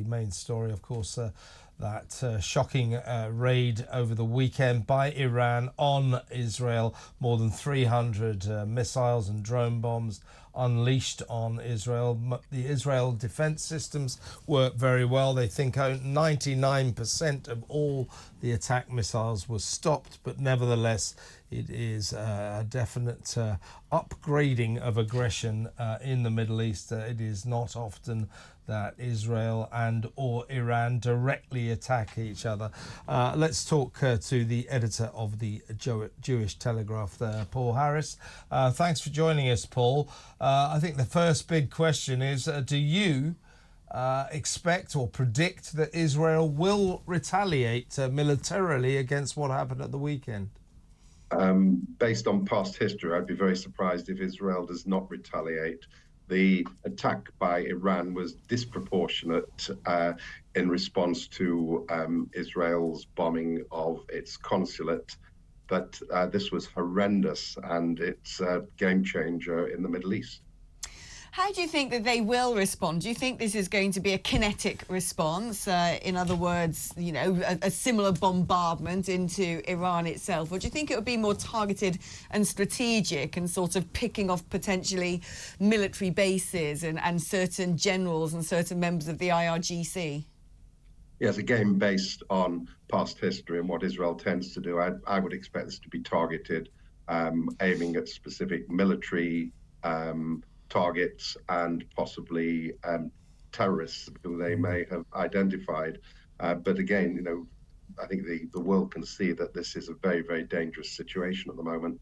main story, of course, that shocking raid over the weekend by Iran on Israel. More than 300 missiles and drone bombs unleashed on Israel. The Israel defense systems work very well. They think 99% of all the attack missiles were stopped, but nevertheless it is a definite upgrading of aggression in the Middle East. It is not often that Israel and or Iran directly attack each other. Let's talk to the editor of the Jewish Telegraph there, Paul Harris. Thanks for joining us, Paul. I think the first big question is, do you expect or predict that Israel will retaliate militarily against what happened at the weekend? Based on past history, I'd be very surprised if Israel does not retaliate. The attack by Iran was disproportionate in response to Israel's bombing of its consulate, but this was horrendous, and it's a game changer in the Middle East. How do you think that they will respond? Do you think this is going to be a kinetic response? In other words, you know, a similar bombardment into Iran itself? Or do you think it would be more targeted and strategic and sort of picking off potentially military bases and certain generals and certain members of the IRGC? Yes, again, based on past history and what Israel tends to do, I would expect this to be targeted, aiming at specific military targets and possibly terrorists who they may have identified. But again, you know, I think the world can see that this is a very, very dangerous situation at the moment.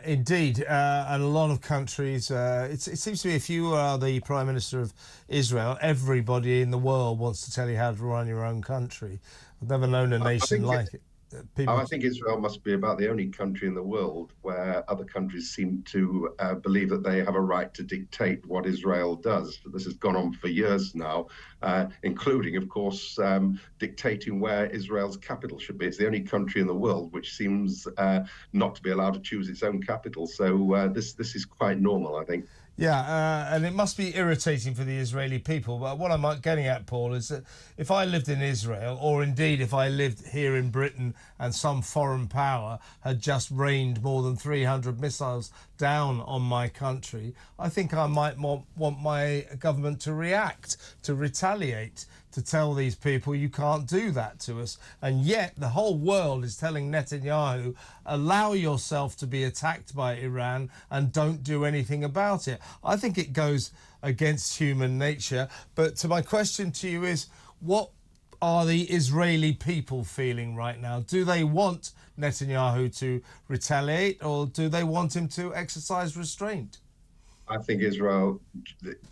Indeed, and a lot of countries, it seems to me if you are the Prime Minister of Israel, everybody in the world wants to tell you how to run your own country. I've never known a nation like it. I think Israel must be about the only country in the world where other countries seem to believe that they have a right to dictate what Israel does. This has gone on for years now, including, of course, dictating where Israel's capital should be. It's the only country in the world which seems not to be allowed to choose its own capital. So this is quite normal, I think. Yeah, and it must be irritating for the Israeli people. But what I'm getting at, Paul, is that if I lived in Israel, or indeed if I lived here in Britain and some foreign power had just rained more than 300 missiles down on my country, I think I might want my government to react, to retaliate, to tell these people you can't do that to us. And yet the whole world is telling Netanyahu, allow yourself to be attacked by Iran and don't do anything about it. I think it goes against human nature. But to my question to you is, what are the Israeli people feeling right now? Do they want Netanyahu to retaliate, or do they want him to exercise restraint? I think Israel,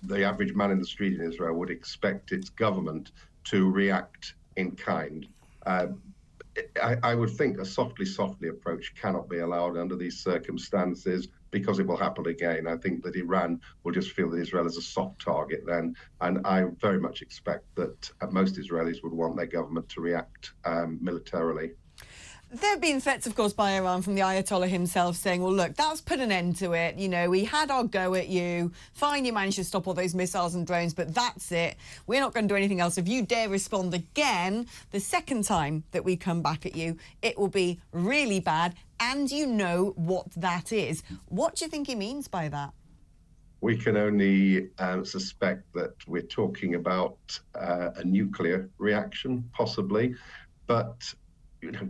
the average man in the street in Israel would expect its government to react in kind. I would think a softly approach cannot be allowed under these circumstances, because it will happen again. I think that Iran will just feel that Israel is a soft target then, and I very much expect that most Israelis would want their government to react militarily. There have been threats, of course, by Iran from the Ayatollah himself saying, well, look, that's put an end to it. You know, we had our go at you. Fine, you managed to stop all those missiles and drones, but that's it. We're not going to do anything else. If you dare respond again, the second time that we come back at you, it will be really bad. And you know what that is. What do you think he means by that? We can only suspect that we're talking about a nuclear reaction, possibly. But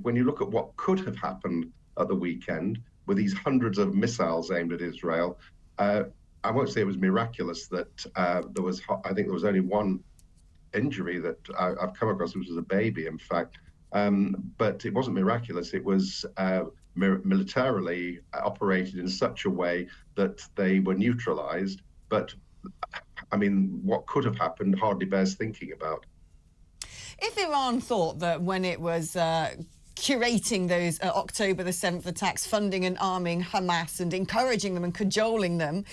when you look at what could have happened at the weekend with these hundreds of missiles aimed at Israel, I won't say it was miraculous that I think there was only one injury that I've come across, which was a baby, in fact. But it wasn't miraculous. It was militarily operated in such a way that they were neutralized. But, I mean, what could have happened hardly bears thinking about. If Iran thought that when it was curating those October the 7th attacks, funding and arming Hamas and encouraging them and cajoling them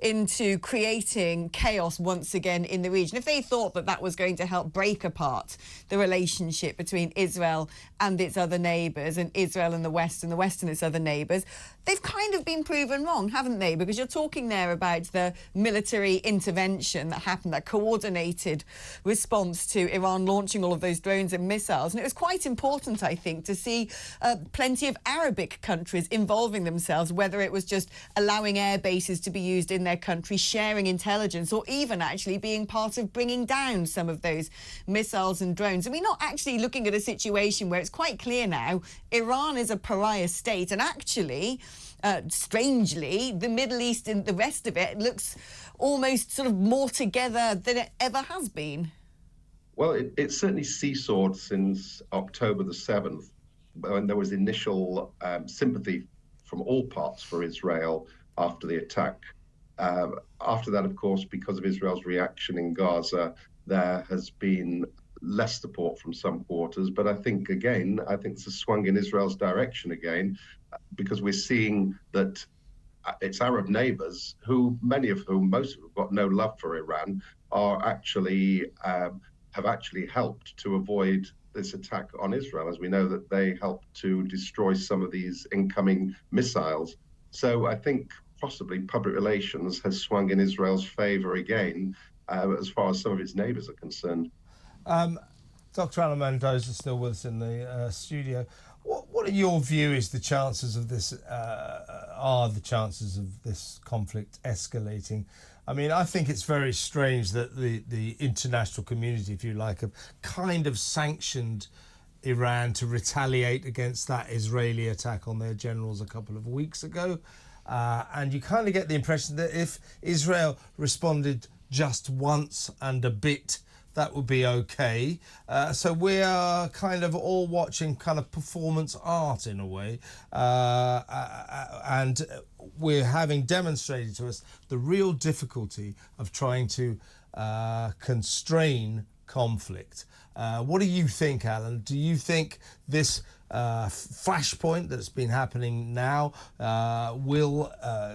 into creating chaos once again in the region. If they thought that that was going to help break apart the relationship between Israel and its other neighbours, and Israel and the West and its other neighbours, they've kind of been proven wrong, haven't they? Because you're talking there about the military intervention that happened, that coordinated response to Iran launching all of those drones and missiles. And it was quite important, I think, to see plenty of Arabic countries involving themselves, whether it was just allowing air bases to be used in their country, sharing intelligence, or even actually being part of bringing down some of those missiles and drones. And we're not actually looking at a situation where it's quite clear now Iran is a pariah state, and actually, strangely, the Middle East and the rest of it looks almost sort of more together than it ever has been. Well, it certainly seesawed since October the 7th, when there was initial sympathy from all parts for Israel after the attack. After that, of course, because of Israel's reaction in Gaza, there has been less support from some quarters. But I think it's a swung in Israel's direction again, because we're seeing that its Arab neighbours, most of whom have got no love for Iran, are actually have actually helped to avoid this attack on Israel, as we know that they helped to destroy some of these incoming missiles. So I think possibly public relations has swung in Israel's favour again, as far as some of its neighbours are concerned. Dr. Alan Mendoza still with us in the studio. What are your views? The chances of this conflict escalating? I mean, I think it's very strange that the international community, if you like, have kind of sanctioned Iran to retaliate against that Israeli attack on their generals a couple of weeks ago. And you kind of get the impression that if Israel responded just once and a bit, that would be okay. So we are kind of all watching kind of performance art in a way. And we're having demonstrated to us the real difficulty of trying to constrain conflict. What do you think, Alan? Do you think this flashpoint that's been happening now will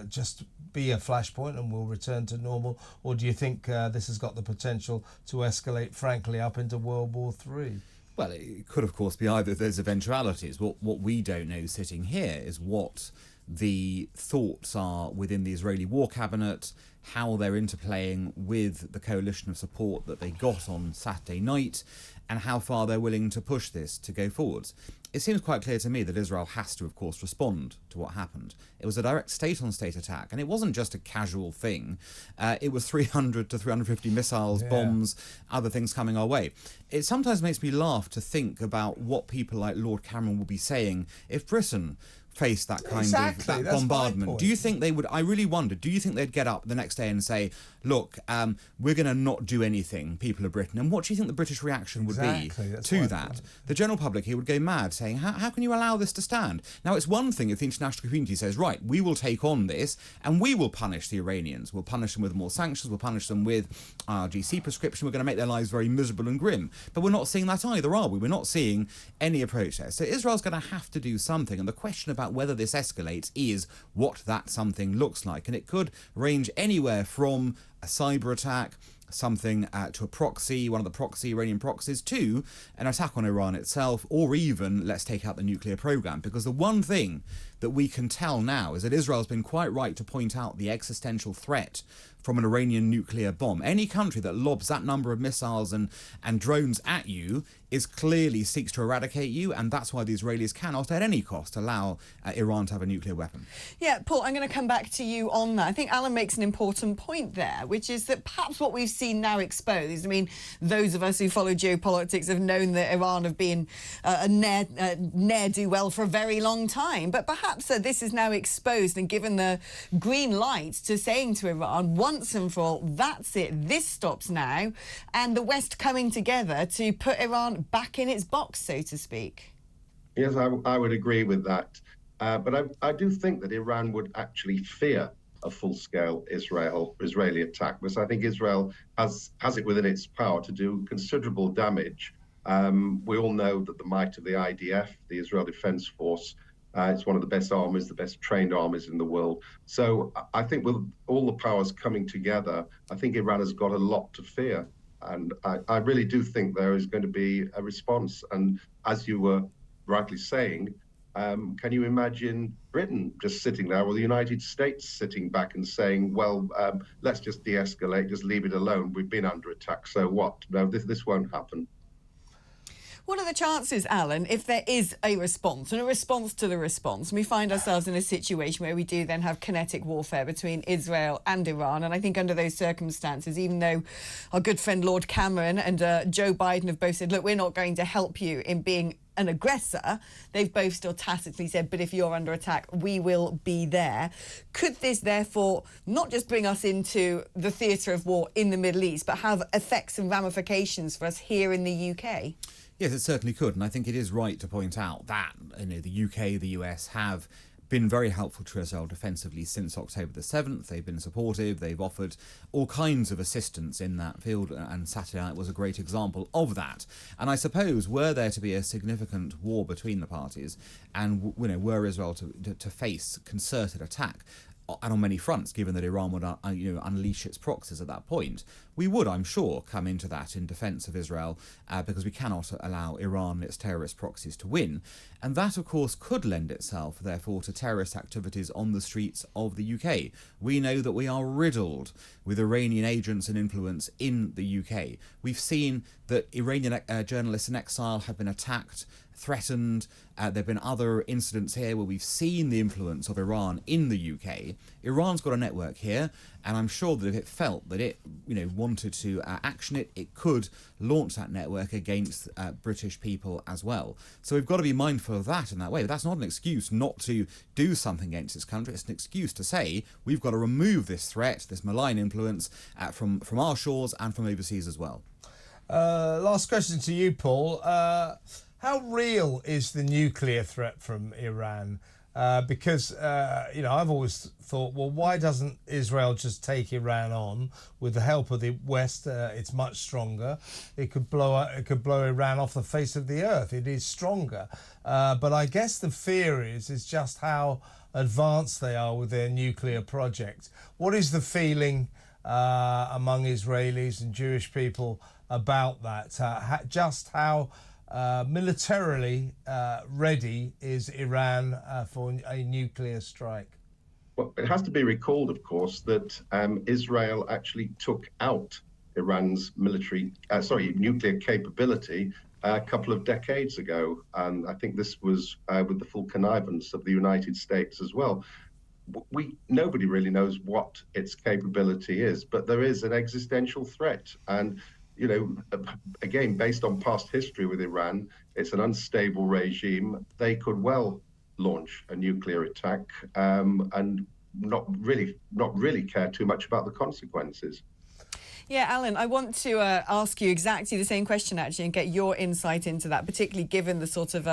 just be a flashpoint and will return to normal, or do you think this has got the potential to escalate, frankly, up into World War III? Well, it could, of course, be either of those eventualities. What we don't know sitting here is what the thoughts are within the Israeli War Cabinet, how they're interplaying with the coalition of support that they got on Saturday night, and how far they're willing to push this to go forwards. It seems quite clear to me that Israel has to, of course, respond to what happened. It was a direct state-on-state attack, and it wasn't just a casual thing. It was 300 to 350 missiles, bombs, other things coming our way. It sometimes makes me laugh to think about what people like Lord Cameron will be saying if Britain faced that kind of that bombardment. Do you think they would? I really wonder, do you think they'd get up the next day and say, look, we're going to not do anything, people of Britain? And what do you think the British reaction would be to that? The general public here would go mad, saying, how can you allow this to stand? Now, it's one thing if the international community says, right, we will take on this and we will punish the Iranians. We'll punish them with more sanctions. We'll punish them with IRGC prescription. We're going to make their lives very miserable and grim. But we're not seeing that either, are we? We're not seeing any approach there. So Israel's going to have to do something. And the question about whether this escalates is what that something looks like. And it could range anywhere from a cyber attack, something to a proxy, one of the Iranian proxies, to an attack on Iran itself, or even let's take out the nuclear program. Because the one thing that we can tell now is that Israel's been quite right to point out the existential threat from an Iranian nuclear bomb. Any country that lobs that number of missiles and drones at you clearly seeks to eradicate you, and that's why the Israelis cannot at any cost allow Iran to have a nuclear weapon. Yeah, Paul, I'm going to come back to you on that. I think Alan makes an important point there, which is that perhaps what we've seen now exposed, I mean, those of us who follow geopolitics have known that Iran have been a ne'er-do-well for a very long time, but perhaps this is now exposed and given the green light to saying to Iran, once and for all, that's it, this stops now, and the West coming together to put Iran back in its box, so to speak. Yes, I would agree with that. But I do think that Iran would actually fear a full-scale Israeli attack, because I think Israel has it within its power to do considerable damage We all know that the might of the IDF, the Israel Defense Force, it's one of the best armies, the best trained armies in the world. So I think with all the powers coming together, I think Iran has got a lot to fear. And I really do think there is going to be a response. And as you were rightly saying, can you imagine Britain just sitting there, or the United States sitting back and saying, well, let's just de-escalate, just leave it alone. We've been under attack, so what? No, this won't happen. What are the chances, Alan, if there is a response, and a response to the response, and we find ourselves in a situation where we do then have kinetic warfare between Israel and Iran? And I think under those circumstances, even though our good friend Lord Cameron and Joe Biden have both said, look, we're not going to help you in being an aggressor, they've both still tacitly said, but if you're under attack, we will be there. Could this therefore not just bring us into the theatre of war in the Middle East, but have effects and ramifications for us here in the UK? Yes, it certainly could, and I think it is right to point out that the UK, the US have been very helpful to Israel defensively since October the 7th. They've been supportive, they've offered all kinds of assistance in that field, and Saturday night was a great example of that. And I suppose, were there to be a significant war between the parties, and were Israel to face concerted attack, and on many fronts, given that Iran would unleash its proxies at that point, we would, I'm sure, come into that in defence of Israel, because we cannot allow Iran and its terrorist proxies to win. And that, of course, could lend itself, therefore, to terrorist activities on the streets of the UK. We know that we are riddled with Iranian agents and influence in the UK. We've seen that Iranian journalists in exile have been attacked, threatened. There have been other incidents here where we've seen the influence of Iran in the UK. Iran's got a network here, and I'm sure that if it felt that it wanted to action it, it could launch that network against British people as well. So we've got to be mindful of that in that way. But that's not an excuse not to do something against this country. It's an excuse to say we've got to remove this threat, this malign influence from our shores and from overseas as well. Last question to you, Paul. How real is the nuclear threat from Iran? Because I've always thought, well, why doesn't Israel just take Iran on with the help of the West? It's much stronger. It could blow Iran off the face of the earth. It is stronger. But I guess the fear is just how advanced they are with their nuclear project. What is the feeling among Israelis and Jewish people about that? Just how militarily ready is Iran for a nuclear strike? Well, it has to be recalled, of course, that Israel actually took out Iran's nuclear capability a couple of decades ago. And I think this was with the full connivance of the United States as well. Nobody really knows what its capability is, but there is an existential threat. And again, based on past history with Iran, it's an unstable regime. They could well launch a nuclear attack and not really care too much about the consequences. Yeah, Alan, I want to ask you exactly the same question, actually, and get your insight into that, particularly given the sort of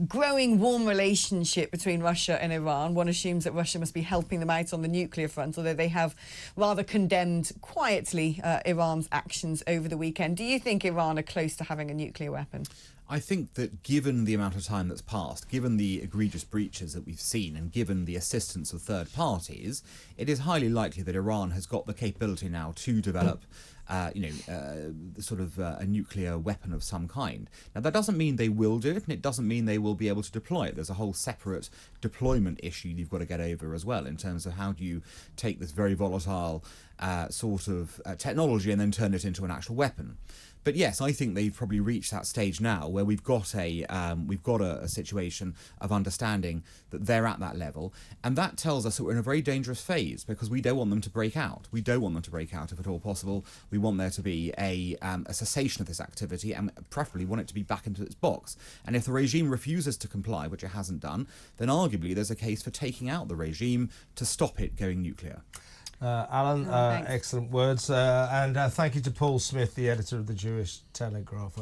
growing warm relationship between Russia and Iran. One assumes that Russia must be helping them out on the nuclear front, although they have rather condemned quietly Iran's actions over the weekend. Do you think Iran are close to having a nuclear weapon? I think that given the amount of time that's passed, given the egregious breaches that we've seen, and given the assistance of third parties, it is highly likely that Iran has got the capability now to develop a nuclear weapon of some kind. Now, that doesn't mean they will do it, and it doesn't mean they will be able to deploy it. There's a whole separate deployment issue you've got to get over as well, in terms of how do you take this very volatile technology and then turn it into an actual weapon. But yes, I think they've probably reached that stage now where we've got a situation of understanding that they're at that level, and that tells us that we're in a very dangerous phase, because we don't want them to break out. We don't want them to break out if at all possible. We want there to be a cessation of this activity, and preferably want it to be back into its box. And if the regime refuses to comply, which it hasn't done, then arguably there's a case for taking out the regime to stop it going nuclear. Alan, excellent words. And thank you to Paul Smith, the editor of the Jewish Telegraph.